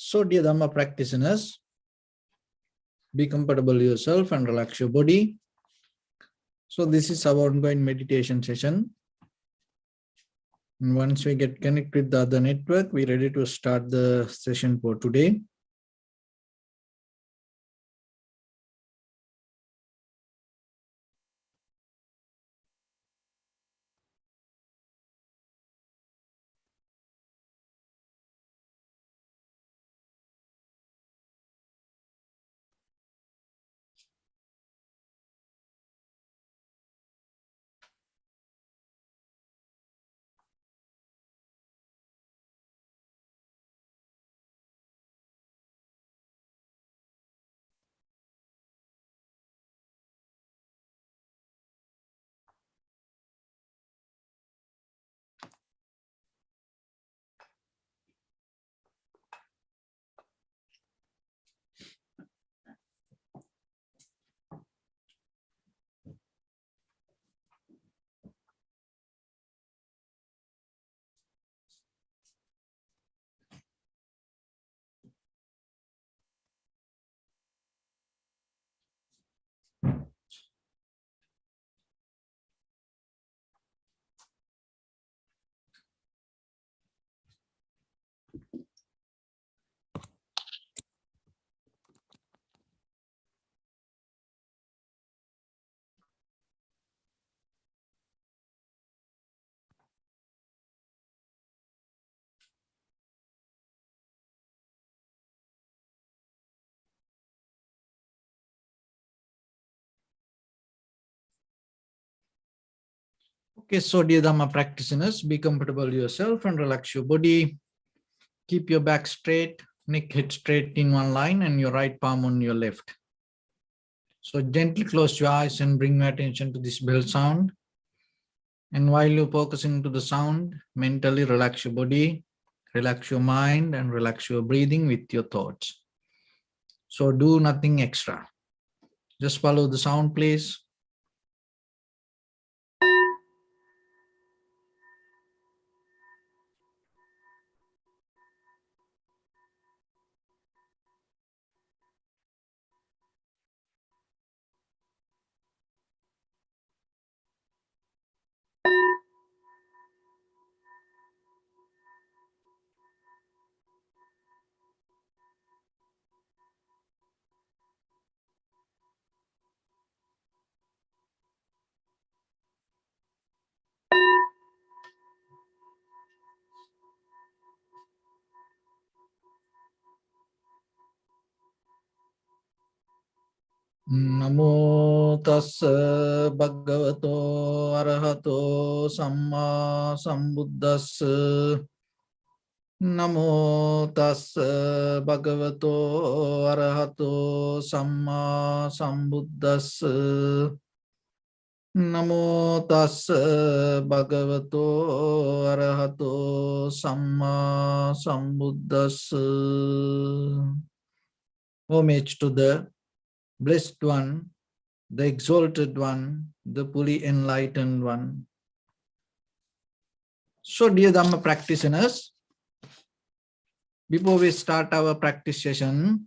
So, dear Dhamma practitioners, be comfortable yourself and relax your body. So, this is our ongoing meditation session. And once we get connected with the other network, we're ready to start the session for today. Okay, so dear Dhamma practitioners, be comfortable yourself and relax your body. Keep your back straight, neck head straight in one line and your right palm on your left. So gently close your eyes and bring your attention to this bell sound. And while you're focusing to the sound, mentally relax your body, relax your mind and relax your breathing with your thoughts. So do nothing extra. Just follow the sound, please. Namo tassa bhagavato arahato samma sambuddhassa. Namo tassa bhagavato arahato samma sambuddhassa. Namo tassa bhagavato arahato samma sambuddhassa. Homage to the Blessed One, the Exalted One, the fully enlightened One. So, dear Dhamma practitioners, before we start our practice session,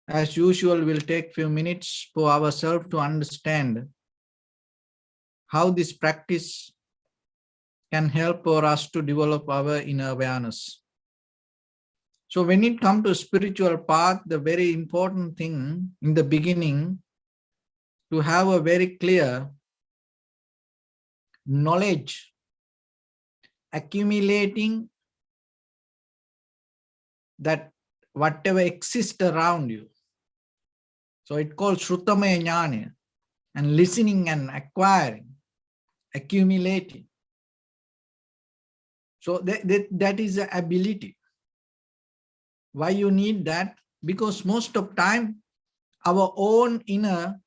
as usual, we'll take few minutes for ourselves to understand how this practice can help for us to develop our inner awareness. So when it comes to spiritual path, the very important thing in the beginning, to have a very clear knowledge, accumulating that whatever exists around you. So it called Shrutamaya Jnana, and listening and acquiring, accumulating. So that is the ability. Why you need that? Because most of time, our own inner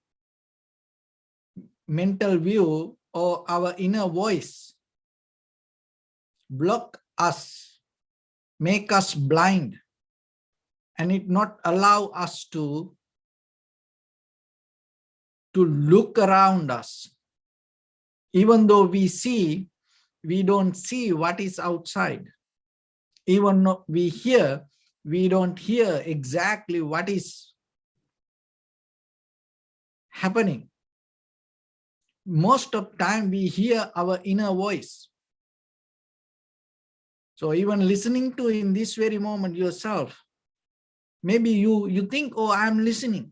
mental view or our inner voice block us, make us blind, and it not allow us to look around us. Even though we see, we don't see what is outside. Even though we hear, we don't hear exactly what is happening. Most of time we hear our inner voice. So even listening to in this very moment yourself, maybe you think, oh, I'm listening.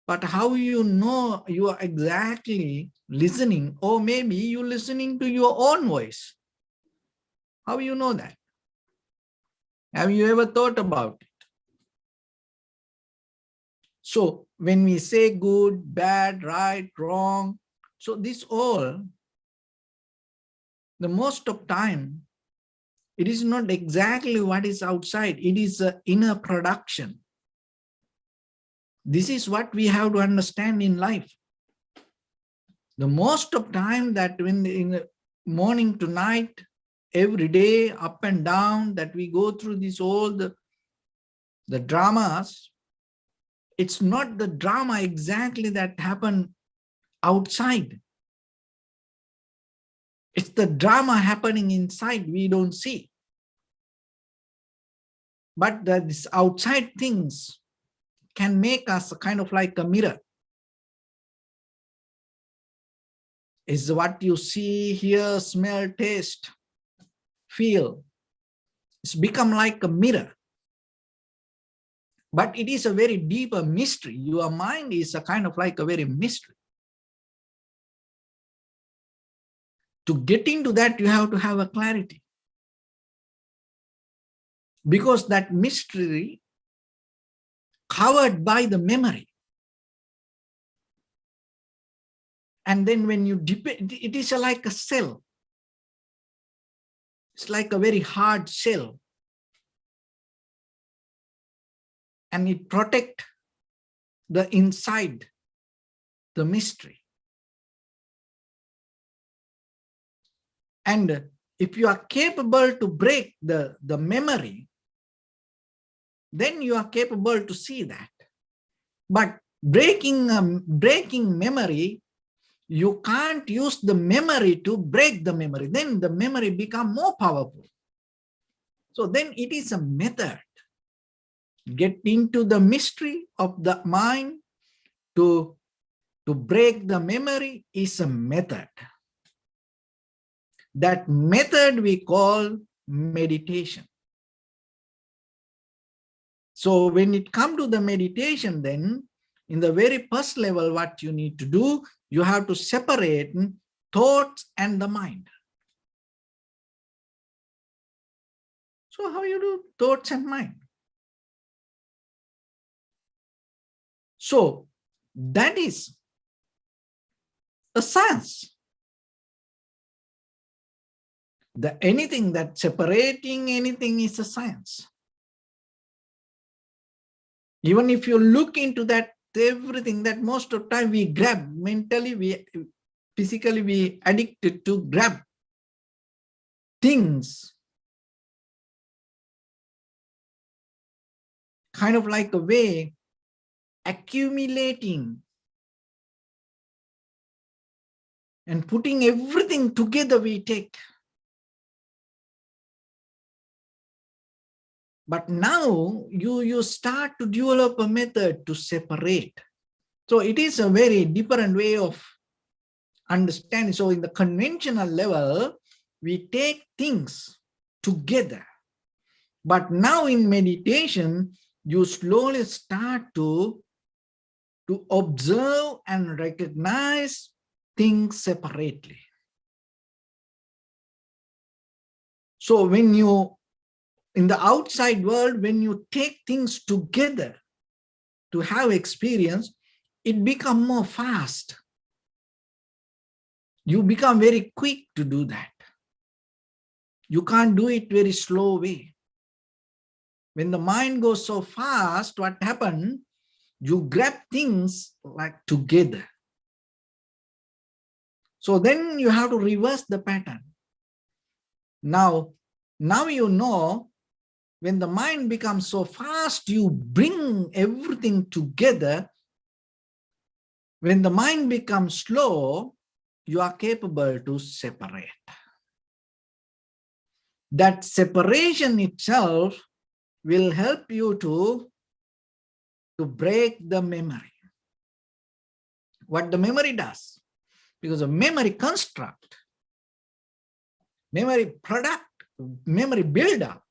But how you know you are exactly listening? Or maybe you're listening to your own voice. How you know that? Have you ever thought about it? So when we say good, bad, right, wrong, so this all, the most of time, it is not exactly what is outside. It is an inner production. This is what we have to understand in life. The most of time that when in the morning to night, every day, up and down, that we go through this all the dramas, it's not the drama exactly that happen outside. It's the drama happening inside we don't see. But these outside things can make us kind of like a mirror. Is what you see, hear, smell, taste, feel. It's become like a mirror. But it is a very deeper mystery. Your mind is a kind of like a very mystery. To get into that, you have to have a clarity. Because that mystery covered by the memory. And then when you depend, it is like a cell. It's like a very hard shell. And it protects the inside, the mystery. And if you are capable to break the memory, then you are capable to see that. But breaking memory, you can't use the memory to break the memory. Then the memory becomes more powerful. So then it is a method. Get into the mystery of the mind to break the memory is a method. That method we call meditation. So when it comes to the meditation, then in the very first level, what you need to do, you have to separate thoughts and the mind. So how you do thoughts and mind? So that is a science. Anything that separating anything is a science. Even if you look into that, everything that most of the time we grab, mentally, physically we addicted to grab things, kind of like a way accumulating and putting everything together we take. But now you start to develop a method to separate. So it is a very different way of understanding. So in the conventional level, we take things together. But now in meditation, you slowly start to observe and recognize things separately. So when you, in the outside world, when you take things together to have experience, it becomes more fast. You become very quick to do that. You can't do it very slow way. When the mind goes so fast, what happens? You grab things like together. So then you have to reverse the pattern. Now you know, when the mind becomes so fast, you bring everything together. When the mind becomes slow, you are capable to separate. That separation itself will help you to break the memory. What the memory does, because a memory construct, memory product, memory build up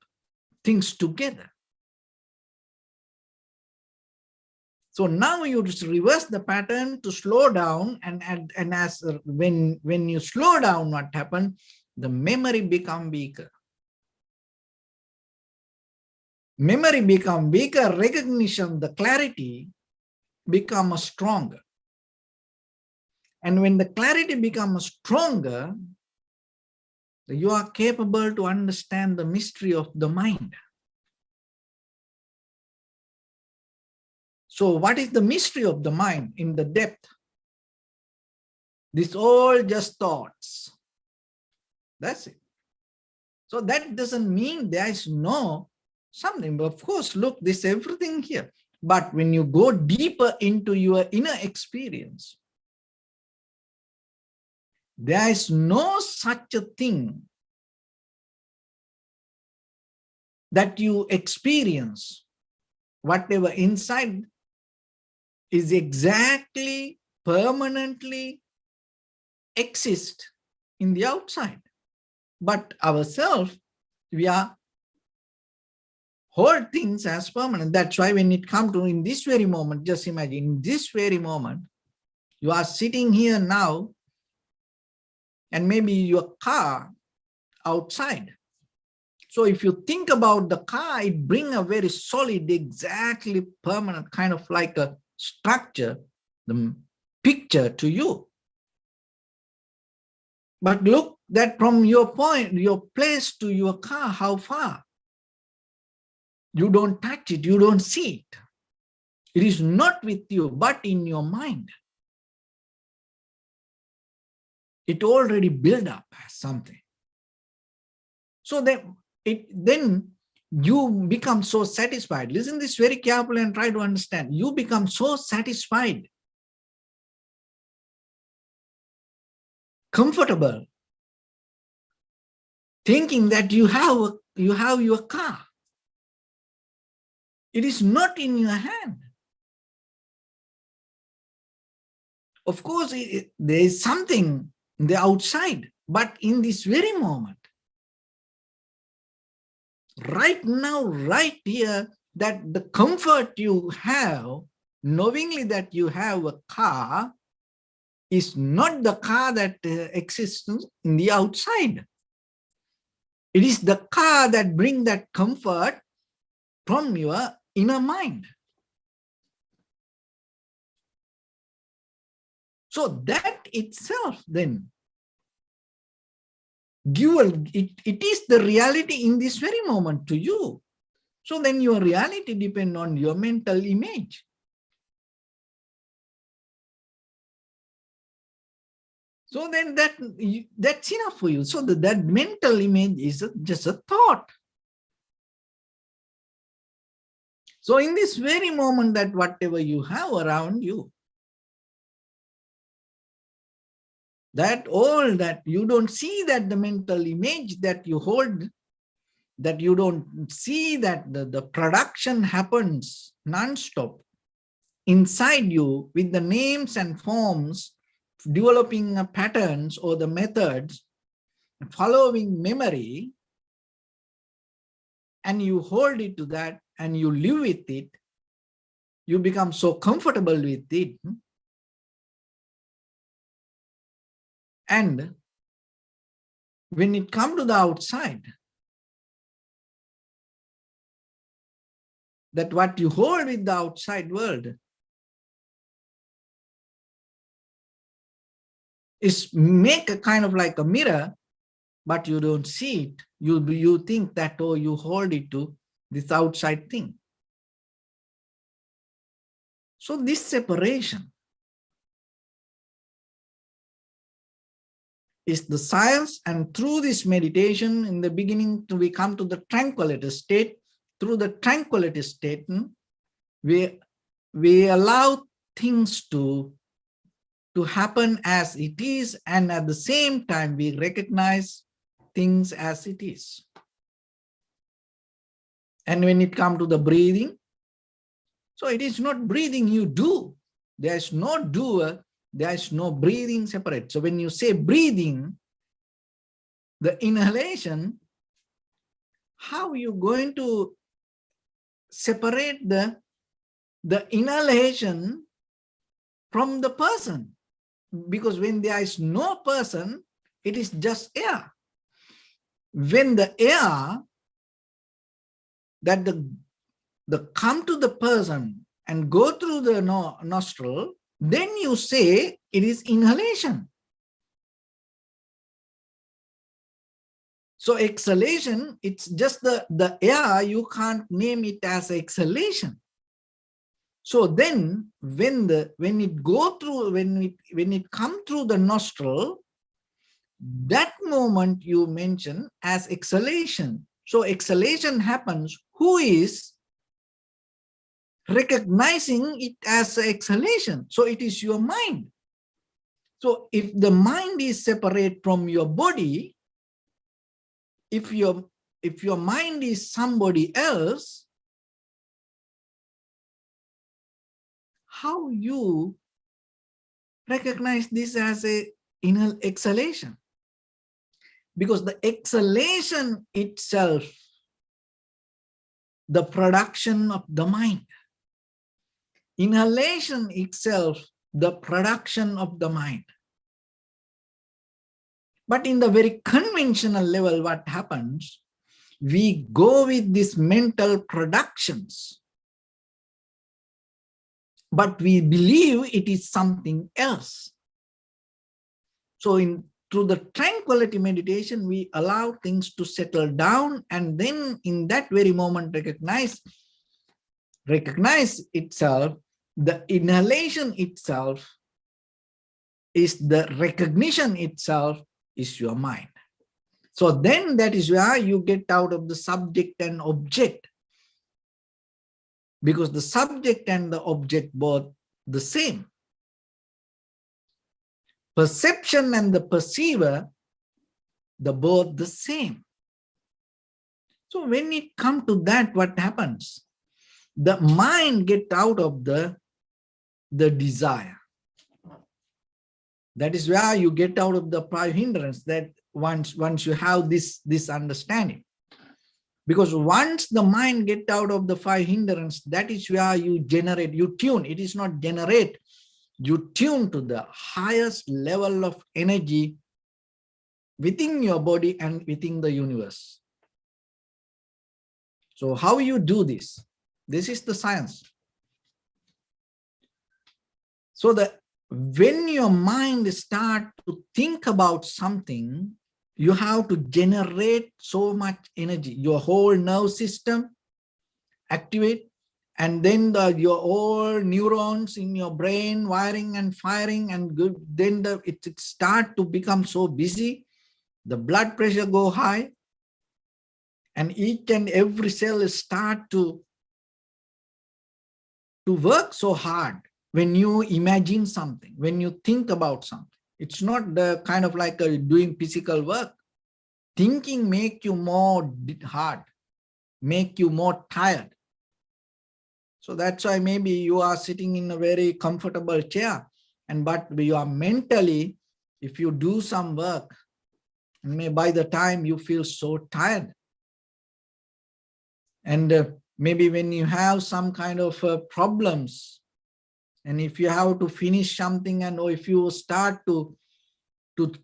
things together. So now you just reverse the pattern to slow down, and as when you slow down, what happened? The memory become weaker. Memory become weaker, recognition, the clarity become stronger. And when the clarity becomes stronger, you are capable to understand the mystery of the mind. So what is the mystery of the mind in the depth? This all just thoughts. That's it. So that doesn't mean there is no something. But of course, look, this everything here. But when you go deeper into your inner experience, there is no such a thing that you experience. Whatever inside is exactly, permanently exist in the outside. But ourselves, we are hold things as permanent. That's why when it comes to in this very moment, just imagine, in this very moment, you are sitting here now, and maybe your car outside. So if you think about the car, it brings a very solid, exactly permanent kind of like a structure, the picture to you. But look that from your point, your place to your car, how far? You don't touch it, you don't see it. It is not with you, but in your mind. It already built up as something. So then you become so satisfied. Listen this very carefully and try to understand. You become so satisfied, comfortable, thinking that you have your car. It is not in your hand. Of course, there is something in the outside, but in this very moment, right now, right here, that the comfort you have, knowingly that you have a car, is not the car that exists in the outside. It is the car that brings that comfort from your inner mind. So that itself then it is the reality in this very moment to you. So then your reality depends on your mental image. So then that's enough for you. So that mental image is just a thought. So in this very moment, that whatever you have around you, that all that you don't see, that the mental image that you hold, that you don't see that the production happens non-stop inside you with the names and forms, developing patterns or the methods, following memory, and you hold it to that and you live with it, you become so comfortable with it. And when it comes to the outside, that what you hold with the outside world is make a kind of like a mirror, but you don't see it. You think that, oh, you hold it to this outside thing. So this separation is the science, and through this meditation, in the beginning, we come to the tranquility state. Through the tranquility state, we allow things to happen as it is, and at the same time, we recognize things as it is. And when it comes to the breathing, so it is not breathing you do. There is no doer, there is no breathing separate. So when you say breathing, the inhalation, how are you going to separate the inhalation from the person? Because when there is no person, it is just air. When the air that the come to the person and go through the nostril, then you say it is inhalation. So exhalation, it's just the air, you can't name it as exhalation. So then when it go through, when it come through the nostril, that moment you mention as exhalation. So exhalation happens, who is recognizing it as exhalation? So it is your mind. So if the mind is separate from your body, if your mind is somebody else, how you recognize this as a exhalation? Because the exhalation itself, the production of the mind. Inhalation itself, the production of the mind. But in the very conventional level, what happens? We go with these mental productions, but we believe it is something else. So through the tranquility meditation, we allow things to settle down, and then in that very moment recognize itself, the inhalation itself is the recognition itself is your mind. So then that is where you get out of the subject and object, because the subject and the object both the same. Perception and the perceiver, the both the same. So when it comes to that, what happens? The mind gets out of the desire. That is where you get out of the prior hindrance, that once you have this understanding. Because once the mind gets out of the five hindrance, that is where you generate, you tune. It is not generate. You tune to the highest level of energy within your body and within the universe. So how you do this? This is the science. So that when your mind starts to think about something, you have to generate so much energy. Your whole nerve system activate, and then your all neurons in your brain wiring and firing, and then it start to become so busy. The blood pressure go high, and each and every cell start to work so hard. When you imagine something, when you think about something, it's not the kind of like doing physical work. Thinking make you more hard, make you more tired. So that's why maybe you are sitting in a very comfortable chair, but you are mentally, if you do some work, by the time you feel so tired. And maybe when you have some kind of problems, and if you have to finish something, and or if you start to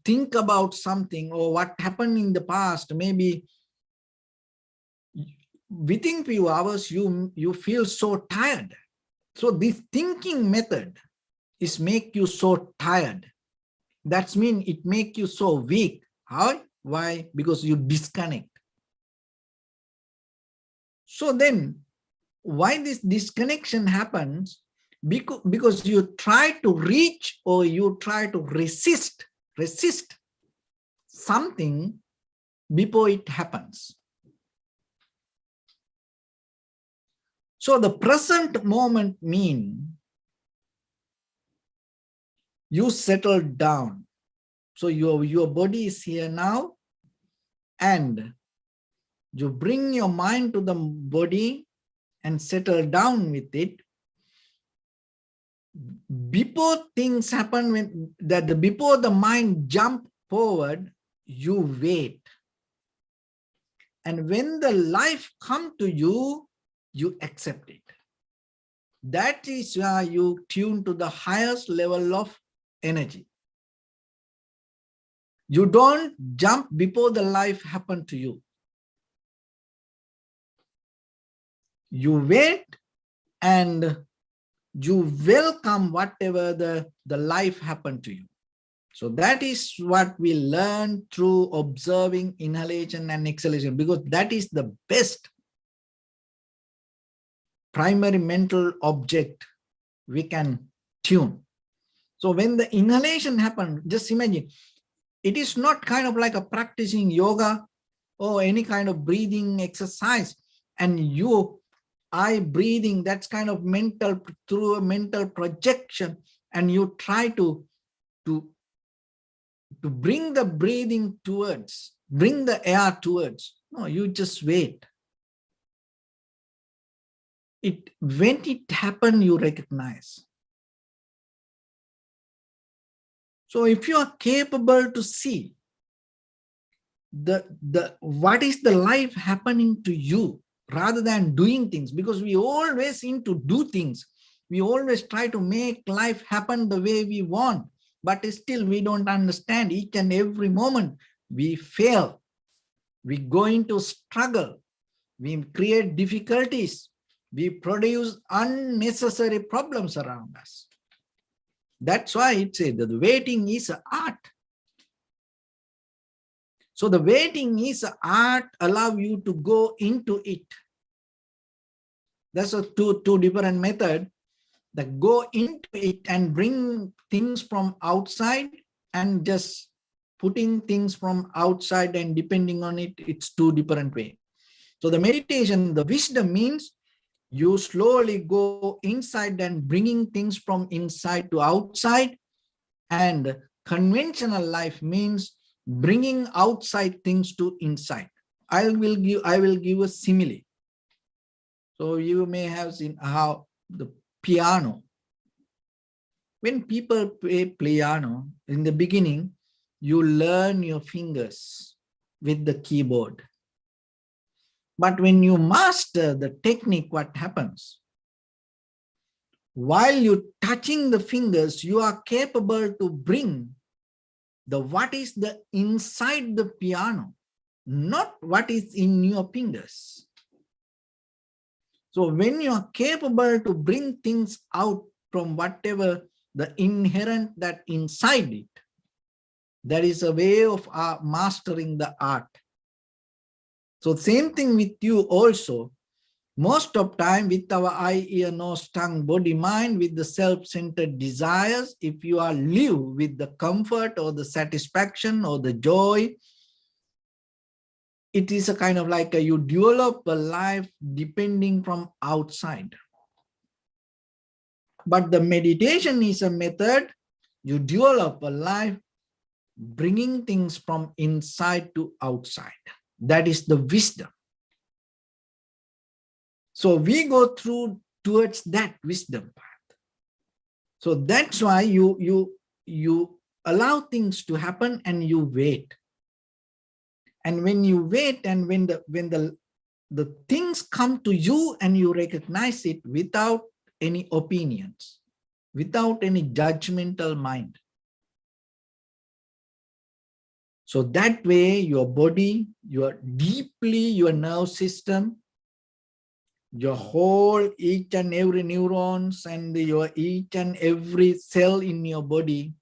think about something or what happened in the past, maybe within few hours you feel so tired. So this thinking method is make you so tired. That means it make you so weak. How? Why? Because you disconnect. So then why this disconnection happens? Because you try to reach, or you try to resist something before it happens. So the present moment means you settle down. So your body is here now, and You bring your mind to the body and settle down with it. Before things happen, before the mind jump forward, you wait. And when the life come to you, you accept it. That is where you tune to the highest level of energy. You don't jump before the life happen to you. You wait and you welcome whatever the life happened to you. So that is what we learn through observing inhalation and exhalation, because that is the best primary mental object we can tune. So when the inhalation happens, just imagine, it is not kind of like a practicing yoga or any kind of breathing exercise, and you eye breathing, that's kind of mental, through a mental projection, and you try to bring the breathing towards, bring the air towards. No, you just wait. When it happens, you recognize. So if you are capable to see what is the life happening to you rather than doing things, because we always seem to do things. We always try to make life happen the way we want, but still we don't understand. Each and every moment we fail. We go into struggle. We create difficulties. We produce unnecessary problems around us. That's why it says that the waiting is an art. So the waiting is an art, allow you to go into it. That's a two different methods that go into it and bring things from outside, and just putting things from outside and depending on it, it's two different ways. So the meditation, the wisdom means you slowly go inside and bringing things from inside to outside, and conventional life means bringing outside things to inside. I will give a simile. So you may have seen how the piano, when people play piano, in the beginning, you learn your fingers with the keyboard. But when you master the technique, what happens? While you're touching the fingers, you are capable to bring what is the inside the piano, not what is in your fingers. So when you are capable to bring things out from whatever the inherent that inside it, there is a way of mastering the art. So same thing with you also. Most of time with our eye, ear, nose, tongue, body, mind, with the self-centered desires, if you are live with the comfort or the satisfaction or the joy, it is a kind of like you develop a life depending from outside. But the meditation is a method, you develop a life bringing things from inside to outside. That is the wisdom. So we go through towards that wisdom path. So that's why you allow things to happen and you wait. And when you wait, and when the things come to you and you recognize it without any opinions, without any judgmental mind. So that way your body, your nerve system, your whole each and every neurons and your each and every cell in your body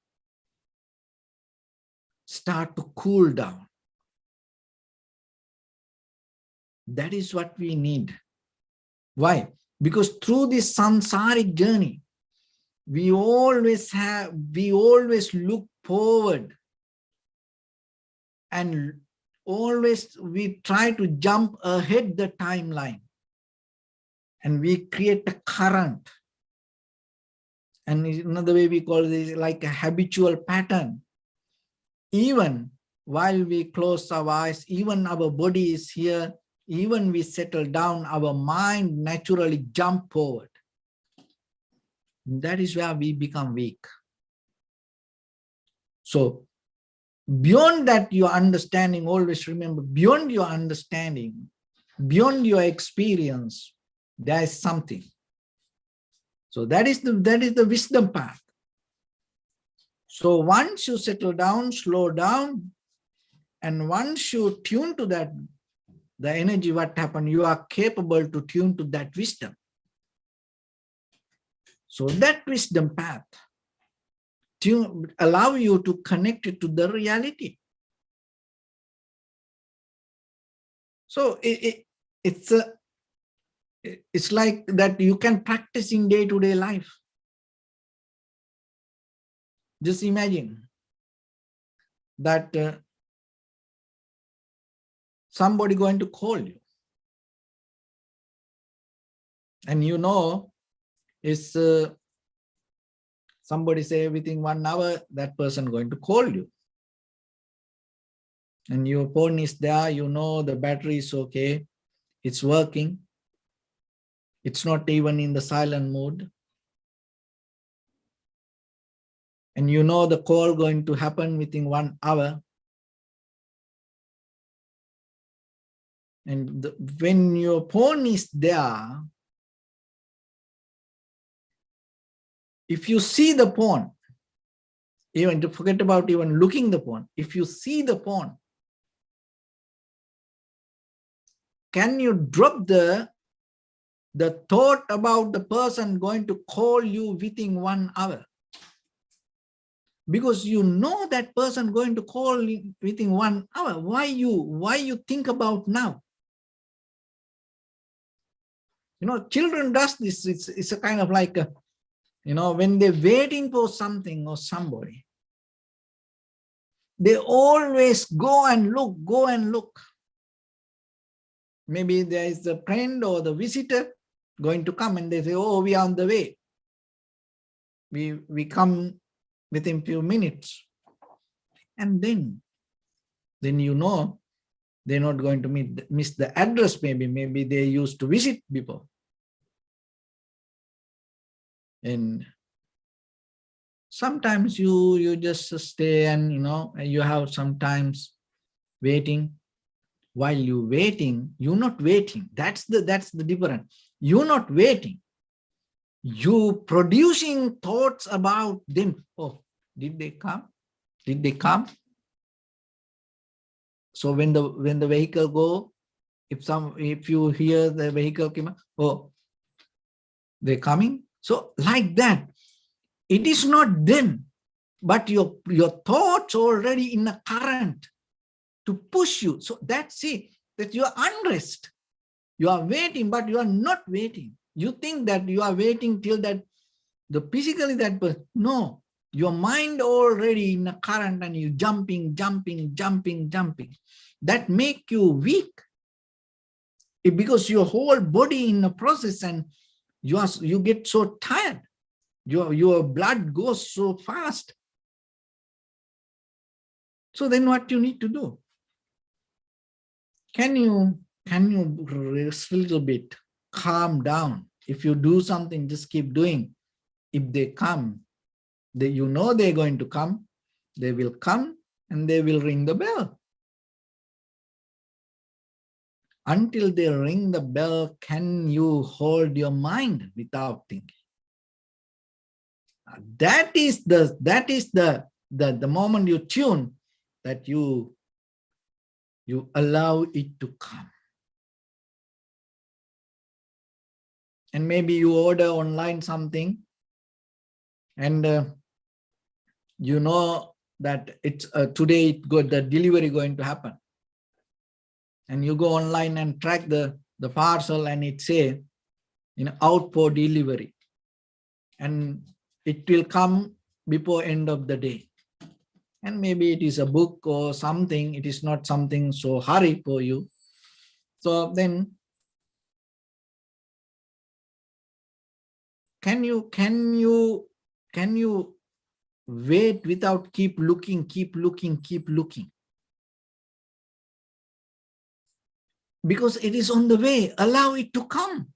start to cool down. That is what we need. Why? Because through this samsaric journey, we always look forward, and always we try to jump ahead the timeline, and we create a current. And another way we call this like a habitual pattern. Even while we close our eyes, even our body is here, even we settle down, our mind naturally jump forward. That is where we become weak. So beyond that, your understanding, always remember, beyond your understanding, beyond your experience, there is something. So that is the wisdom path. So once you settle down, slow down, and once you tune to that, the energy, what happened, you are capable to tune to that wisdom. So that wisdom path allow you to connect it to the reality. So it's like that you can practice in day-to-day life. Just imagine that somebody going to call you, and you know, it's somebody say within 1 hour that person going to call you, and your phone is there, you know the battery is okay, it's working, it's not even in the silent mode, and you know the call going to happen within 1 hour. And when your phone is there, if you see the phone, even to forget about even looking the phone, if you see the phone, can you drop the thought about the person going to call you within 1 hour? Because you know that person going to call you within 1 hour. Why you think about now? You know, children does this. It's a kind of like, you know, when they're waiting for something or somebody, they always go and look. Maybe there is a friend or the visitor going to come, and they say, oh, we are on the way. We come within few minutes. And then you know, they're not going to miss the address. Maybe they used to visit before. And sometimes you just stay, and you know, you have sometimes waiting. While you waiting, you're not waiting. That's the difference. You're not waiting. You producing thoughts about them. Oh, did they come? Did they come? So when the vehicle go, if you hear the vehicle came, oh, they're coming. So like that, it is not them, but your thoughts already in a current to push you. So that's it, that you are unrest. You are waiting, but you are not waiting. You think that you are waiting till that the physically that person. No, your mind already in a current, and you jumping. That make you weak. Because your whole body in the process, and you get so tired. Your blood goes so fast. So then what you need to do? Can you rest a little bit, calm down? If you do something, just keep doing. If they come, you know they're going to come. They will come and they will ring the bell. Until they ring the bell, can you hold your mind without thinking? That is the moment you tune, that you allow it to come. And maybe you order online something, and you know that it's today the delivery going to happen, and you go online and track the parcel, and it say, you know, out for delivery, and it will come before end of the day. And maybe it is a book or something. It is not something so hurry for you. So then can you wait without keep looking? Because it is on the way. Allow it to come.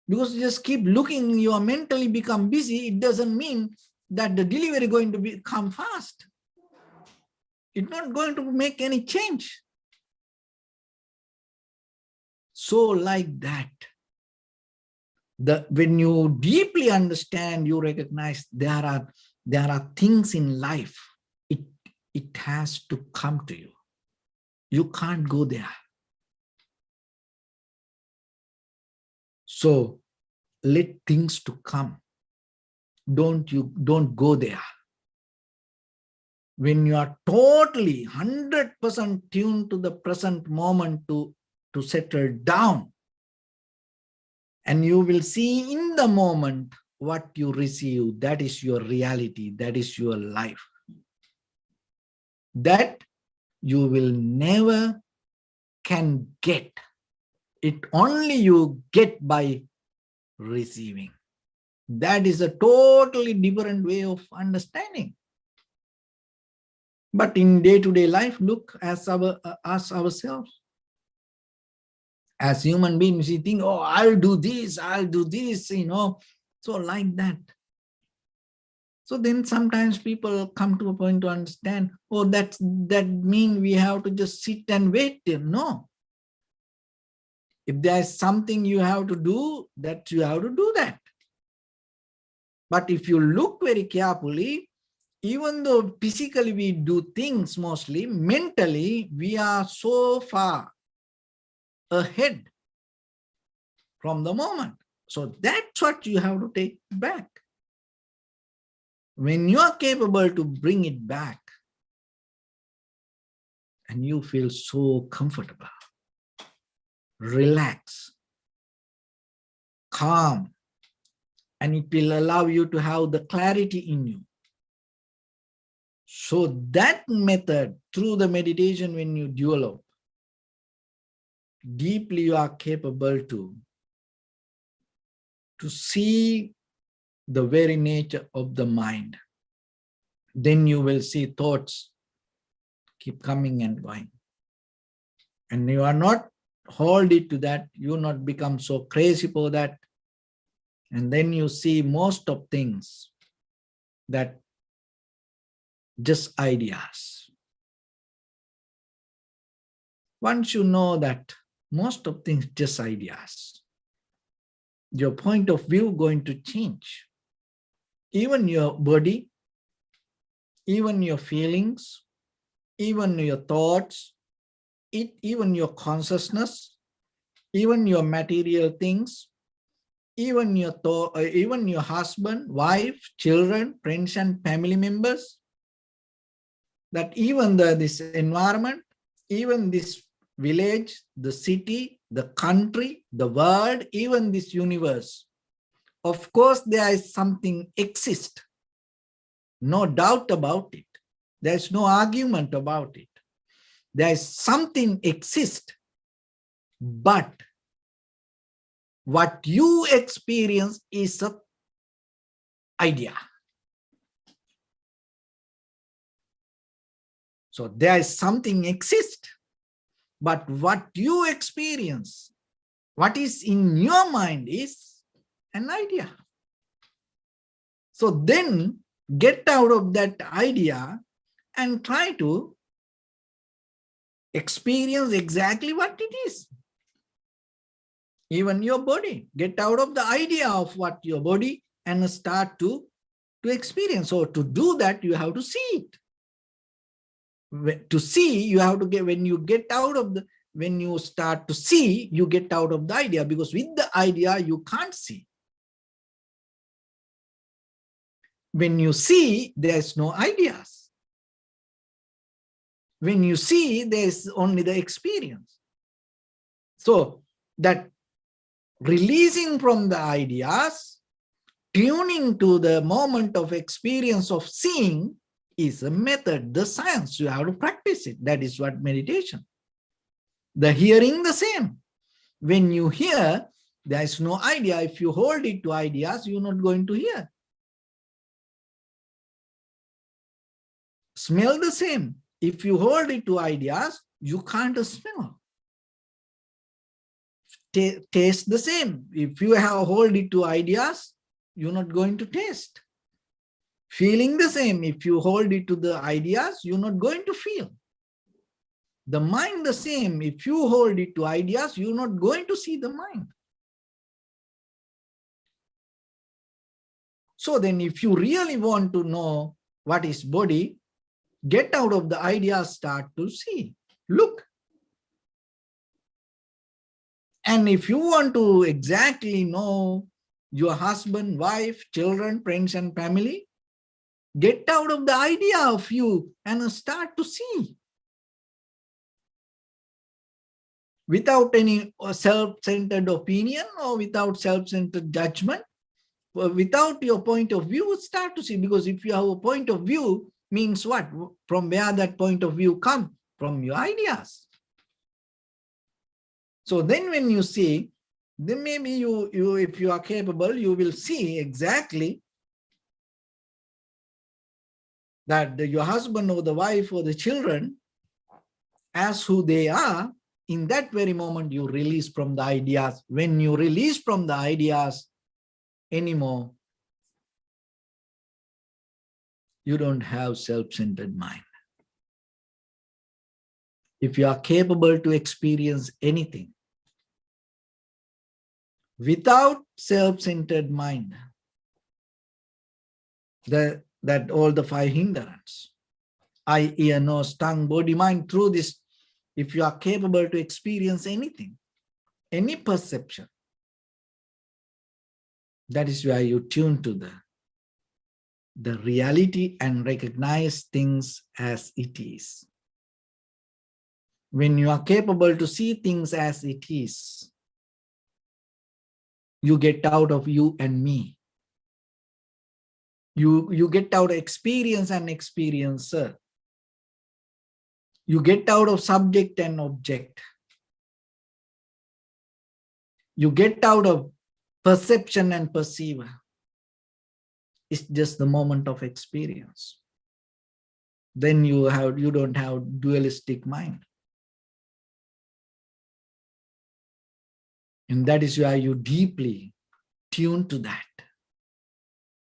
Because you just keep looking, you are mentally become busy, it doesn't mean that the delivery is going to come fast. It's not going to make any change. So like that, when you deeply understand, you recognize there are things in life, it has to come to you. You can't go there. So let things to come. Don't go there. When you are totally 100% tuned to the present moment to settle down, and you will see in the moment what you receive, that is your reality, that is your life. That you will never can get. It only you get by receiving. That is a totally different way of understanding. But in day-to-day life, look as ourselves. As human beings, we think, oh, I'll do this, so like that. So then sometimes people come to a point to understand, oh, that means we have to just sit and wait. No. If there is something you have to do, that you have to do that. But if you look very carefully, even though physically we do things mostly, mentally we are so far ahead from the moment. So that's what you have to take back. When you are capable to bring it back, and you feel so comfortable, relaxed, calm, and it will allow you to have the clarity in you. So that method, through the meditation, when you develop, deeply you are capable to see the very nature of the mind. Then you will see thoughts keep coming and going. And you are not hold it to that, you not become so crazy for that. And then you see most of things that just ideas. Once you know that most of things just ideas, your point of view going to change. Even your body, even your feelings, even your thoughts, even your consciousness, even your material things, even your husband, wife, children, friends and family members, that even this environment, even this village, the city, the country, the world, even this universe, of course there is something exist. No doubt about it. There is no argument about it. There is something exist, but what you experience is an idea. So there is something exist, but what you experience, what is in your mind is an idea. So then get out of that idea and try to experience exactly what it is. Even your body, get out of the idea of what your body and start to experience. So to do that, you have to see it. To see, you have to get, when you start to see, you get out of the idea, because with the idea, you can't see. When you see, there's no ideas. When you see, there's only the experience. So that releasing from the ideas, tuning to the moment of experience of seeing is a method, the science. You have to practice it. That is what meditation. The hearing, the same. When you hear, there is no idea. If you hold it to ideas, you're not going to hear. Smell, the same. If you hold it to ideas, you can't smell. taste the same. If you have hold it to ideas, you're not going to taste. Feeling the same. If you hold it to the ideas, you're not going to feel. The mind the same. If you hold it to ideas, you're not going to see the mind. So then if you really want to know what is body, get out of the ideas, start to see, look. And if you want to exactly know your husband, wife, children, friends, and family, get out of the idea of you and start to see. Without any self-centered opinion or without self-centered judgment, without your point of view, start to see. Because if you have a point of view, means what? From where that point of view comes? From your ideas. So then when you see, then maybe you if you are capable, you will see exactly that your husband or the wife or the children as who they are. In that very moment, you release from the ideas. When you release from the ideas anymore, you don't have self-centered mind. If you are capable to experience anything without self-centered mind, that all the five hindrance, eye, ear, nose, tongue, body, mind, through this, if you are capable to experience anything, any perception, that is where you tune to the reality and recognize things as it is. When you are capable to see things as it is, you get out of you and me. You get out of experience and experiencer. You get out of subject and object. You get out of perception and perceiver. It's just the moment of experience. Then you don't have dualistic mind. And that is why you deeply tune to that.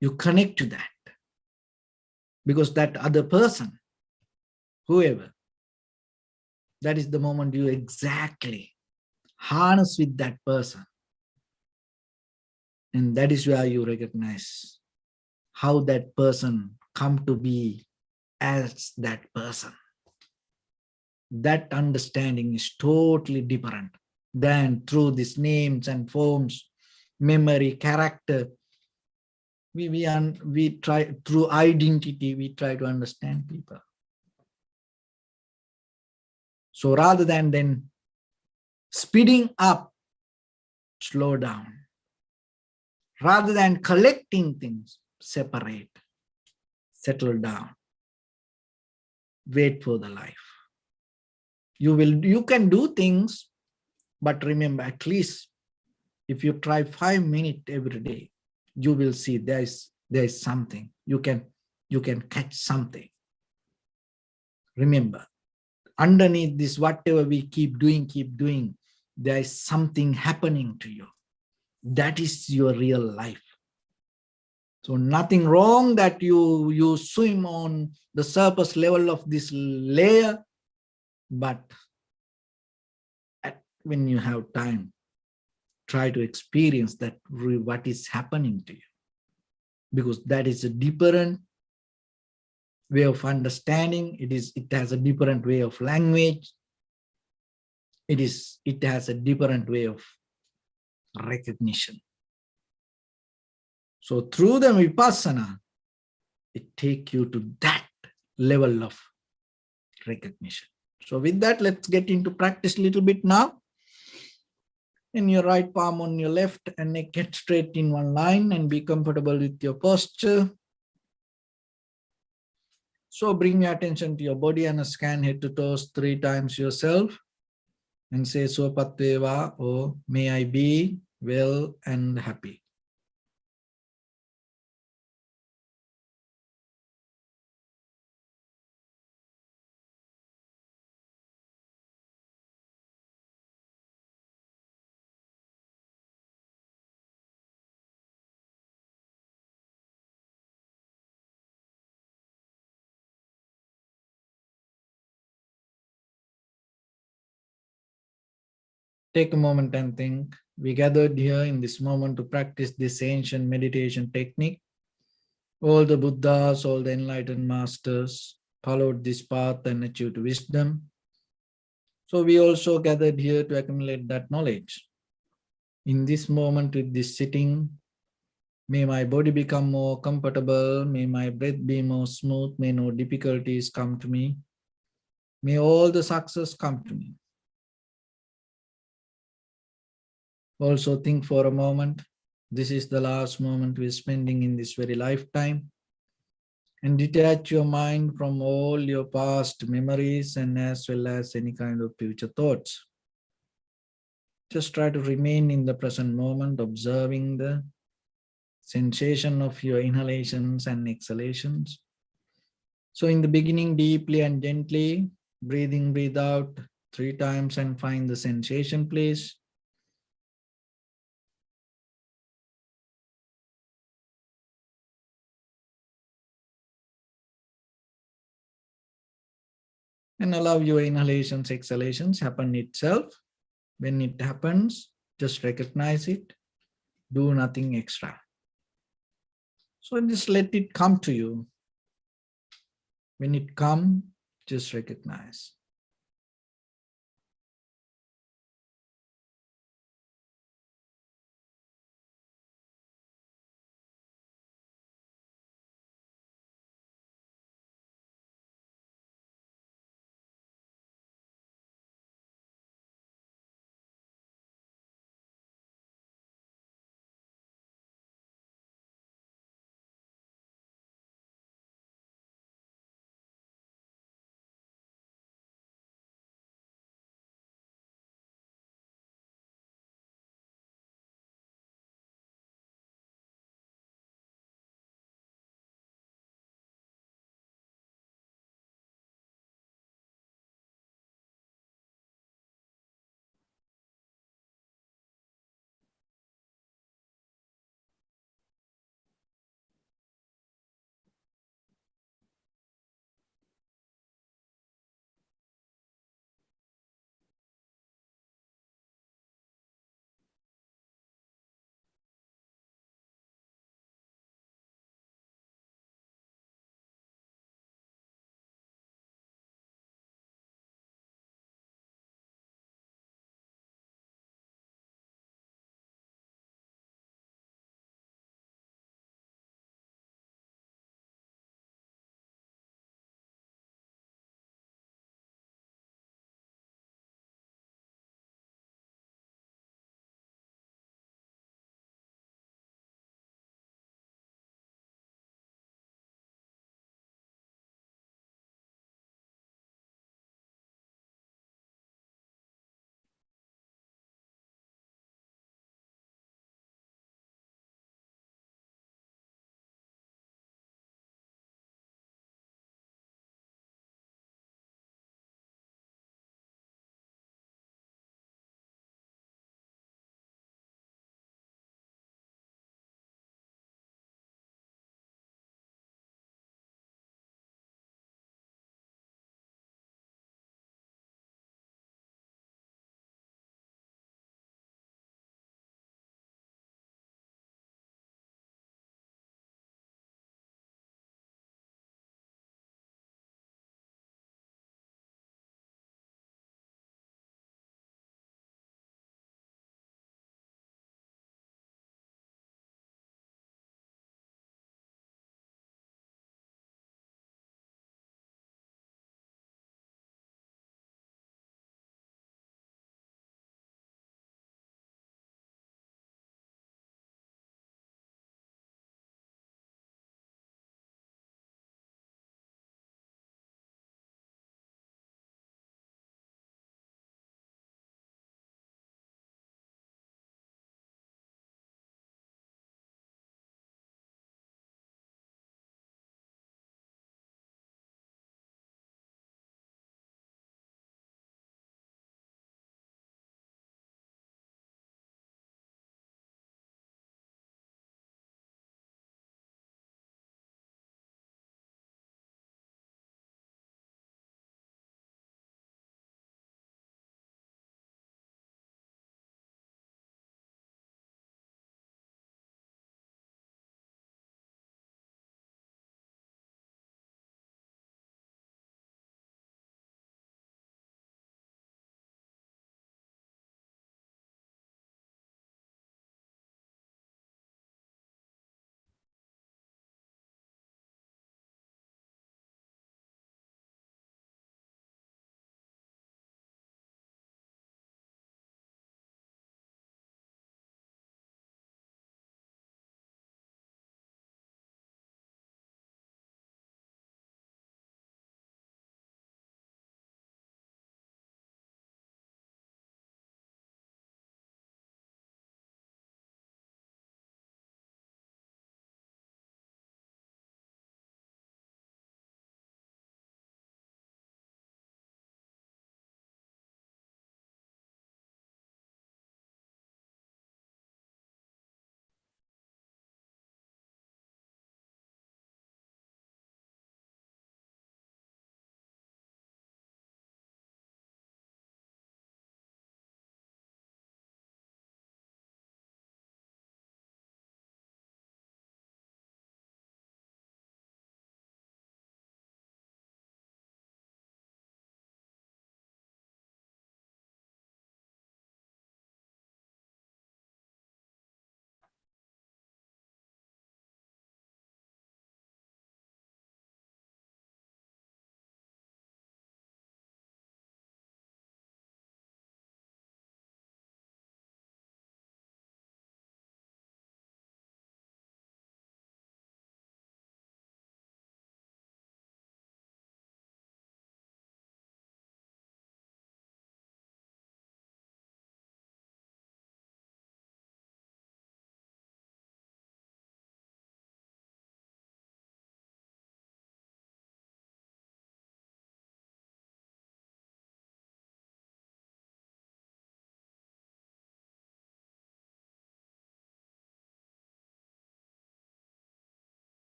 You connect to that. Because that other person, whoever, that is the moment you exactly harness with that person. And that is where you recognize how that person come to be as that person. That understanding is totally different than through these names and forms, memory, character. We try through identity, we try to understand people. So rather than then speeding up, slow down. Rather than collecting things, separate, settle down, wait for the life. You can do things, but remember, at least if you try 5 minutes every day, you will see there is something. You can catch something. Remember, underneath this, whatever we keep doing, there is something happening to you. That is your real life. So nothing wrong that you swim on the surface level of this layer, but when you have time, try to experience that what is happening to you, because that is a different way of understanding. It has a different way of language. It has a different way of recognition. So through the vipassana, it takes you to that level of recognition. So with that, let's get into practice a little bit now. In your right palm on your left and neck head straight in one line, and be comfortable with your posture. So bring your attention to your body and scan head to toes 3 times yourself and say Swapatveva, or may I be well and happy. Take a moment and think. We gathered here in this moment to practice this ancient meditation technique. All the Buddhas, all the enlightened masters followed this path and achieved wisdom. So we also gathered here to accumulate that knowledge. In this moment with this sitting, may my body become more comfortable, may my breath be more smooth, may no difficulties come to me, may all the success come to me. Also think for a moment, this is the last moment we're spending in this very lifetime, and detach your mind from all your past memories and as well as any kind of future thoughts. Just try to remain in the present moment, observing the sensation of your inhalations and exhalations. So in the beginning, deeply and gently, breathe in, breathe out 3 times and find the sensation, please. And allow your inhalations, exhalations happen itself. When it happens, just recognize it. Do nothing extra. So just let it come to you. When it comes, just recognize.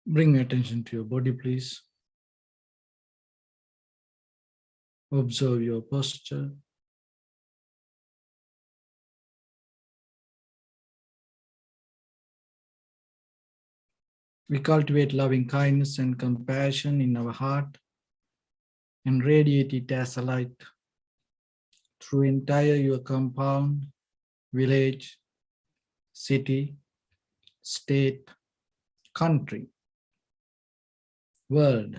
Bring attention to your body, please. Observe your posture. We cultivate loving kindness and compassion in our heart and radiate it as a light through entire your compound, village, city, state, country, world,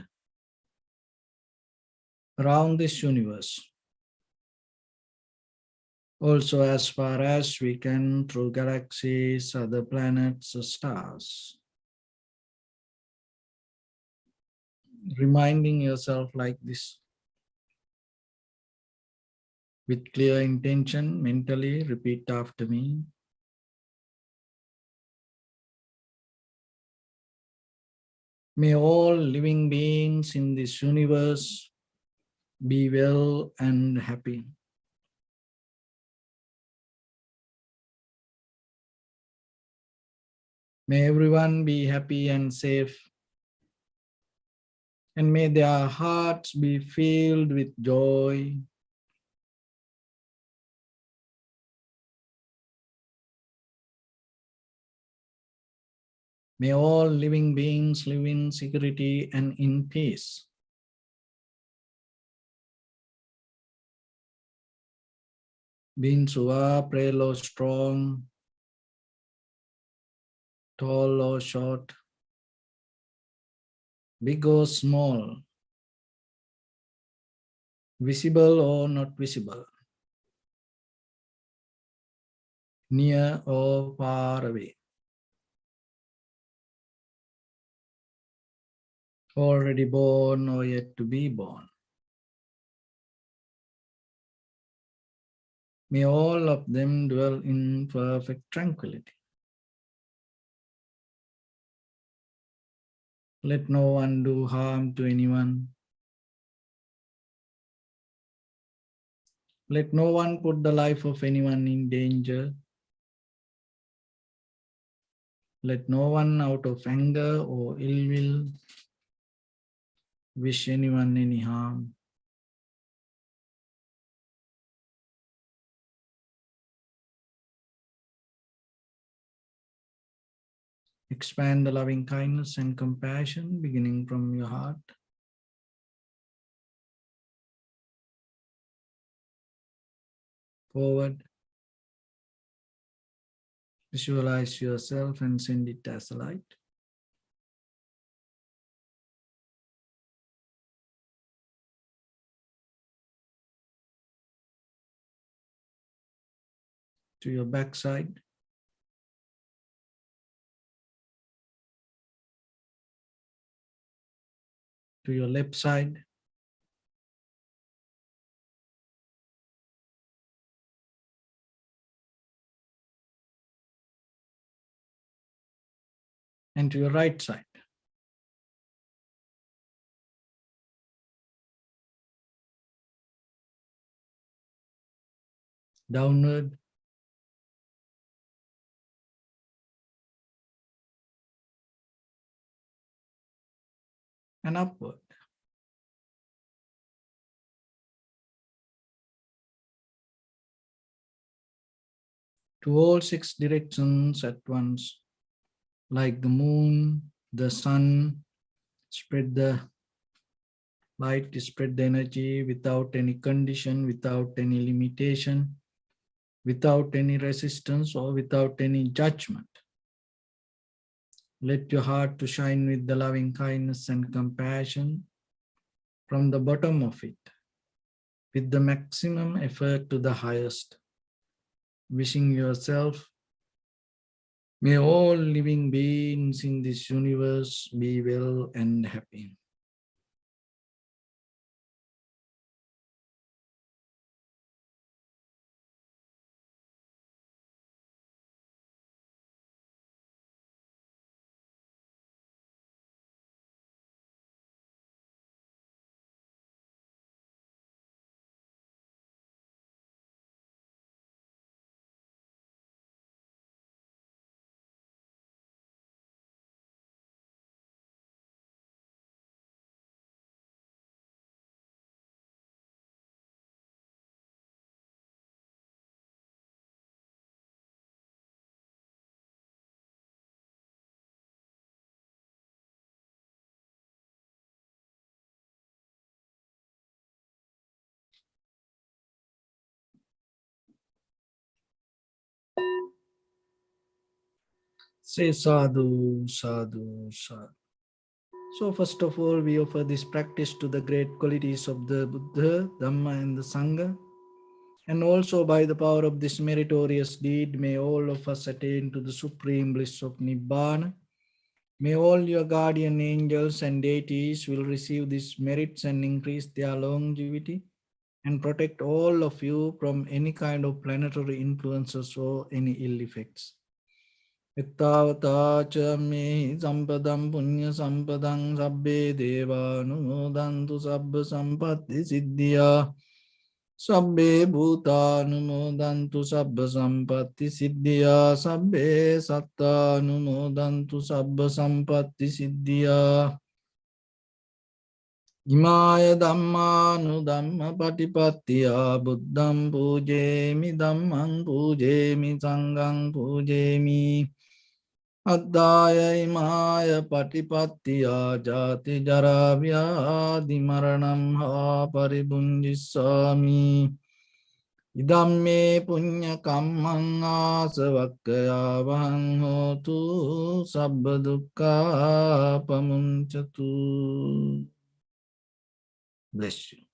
around this universe. Also as far as we can through galaxies, other planets, stars. Reminding yourself like this. With clear intention, mentally repeat after me. May all living beings in this universe be well and happy. May everyone be happy and safe. And may their hearts be filled with joy. May all living beings live in security and in peace. Beings who are frail or strong, tall or short, big or small, visible or not visible, near or far away, already born or yet to be born. May all of them dwell in perfect tranquility. Let no one do harm to anyone. Let no one put the life of anyone in danger. Let no one out of anger or ill will wish anyone any harm. Expand the loving kindness and compassion beginning from your heart. Forward. Visualize yourself and send it as a light. To your backside. To your left side. And to your right side. Downward. And upward. To all 6 directions at once. Like the moon, the sun, spread the light, spread the energy without any condition, without any limitation, without any resistance or without any judgment. Let your heart to shine with the loving kindness and compassion from the bottom of it, with the maximum effort to the highest. Wishing yourself, may all living beings in this universe be well and happy. Say sadhu, sadhu, sadhu. So first of all, we offer this practice to the great qualities of the Buddha, Dhamma and the Sangha. And also by the power of this meritorious deed, may all of us attain to the supreme bliss of Nibbana. May all your guardian angels and deities will receive these merits and increase their longevity and protect all of you from any kind of planetary influences or any ill effects. Ittavata me sampadam punya sampadam sabbe deva numodantu sabba sampatti siddhya. Sabbe bhuta numodantu sabba sampatti siddhya. Sabbe satta numodantu sabba sampatti siddhya. Imaya dhammanu dhamma patipattiya buddham pujemi dhammam pujemi sangham pujemi. Addaya imaya patipattiya jati jara vyadi maranam ha paribunjissami. Idam me punya kammang asavakkaya vahang hotu sabba dukkha pamunchatu. Bless you.